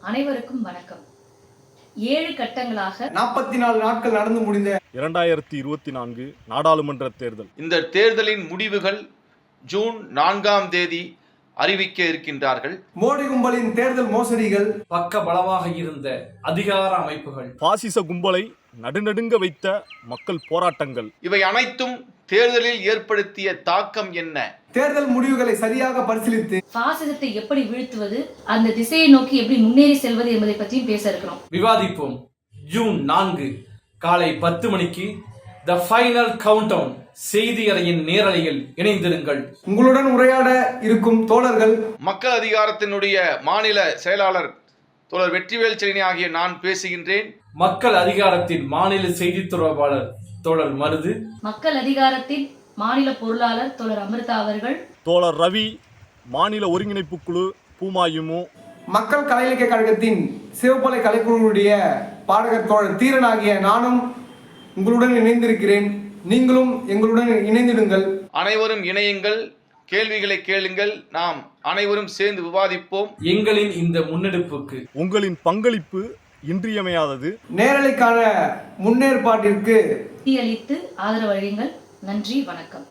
அனைவருக்கும் வணக்கம். 7 கட்டங்களாக 44 நாட்கள் நடந்து முடிந்த 2024 நாடாளுமன்ற தேர்தல். இந்த தேர்தலின் முடிவுகள் ஜூன் 4ஆம் தேதி அறிவிக்க இருக்கின்றார்கள். மோடி கும்பலின் தேர்தல் மோசடிகள், பக்க பலமாக இருந்த அதிகார அமைப்புகள், பாசிச கும்பலை நடுநடுங்க வைத்த மக்கள் போராட்டங்கள், இவை அனைத்தும் தேர்தலில் ஏற்படுத்திய தாக்கம் என்ன? தேர்தல் முடிவுகளை சரியாக பரிசீலித்து பாசிசத்தை எப்படி வீழ்த்துவது, அந்த திசையை நோக்கி எப்படி முன்னேறி செல்வது என்பதை பற்றியும் பேச இருக்கிறோம். விவாதிப்போம். ஜூன் 4 காலை 10 மணிக்கு த ஃபைனல் கவுண்டவுன் செய்தி அறையின் நேரலையில் இணைந்திருங்கள். உங்களுடன் உரையாட இருக்கும் தோழர்கள் மக்கள் அதிகாரத்தினுடைய மாநில செயலாளர் தோழர் வெற்றிவேல் செழினி ஆகிய நான் பேசுகின்றேன். மக்கள் அதிகாரத்தின் மாநில செய்தி தொடர்பாளர் தோழர் மருது, மக்கள் அதிகாரத்தின் மாநில பொருளாளர் தோழர் அமிர்தா அவர்கள், தோழர் ரவி, மாநில ஒருங்கிணைப்பு குழு பூமாயுமு, மக்கள் கலை இலக்கிய கழகத்தின் சிவப்பலை கலைக்குழுவுடைய பாடகர் தோழர் தீரன் ஆகிய நானும் உங்களுடன் இணைந்திருக்கிறேன். நீங்களும் எங்களுடன் இணைந்திடுங்கள். அனைவரும் இணையுங்கள், கேள்விகளை கேளுங்கள், நாம் அனைவரும் சேர்ந்து விவாதிப்போம். எங்களின் இந்த முன்னெடுப்புக்கு உங்களின் பங்களிப்பு இன்றியமையாதது. நேரலைக்கான முன்னேற்பாட்டிற்கு அளித்து ஆதரவு அளியுங்கள். நன்றி, வணக்கம்.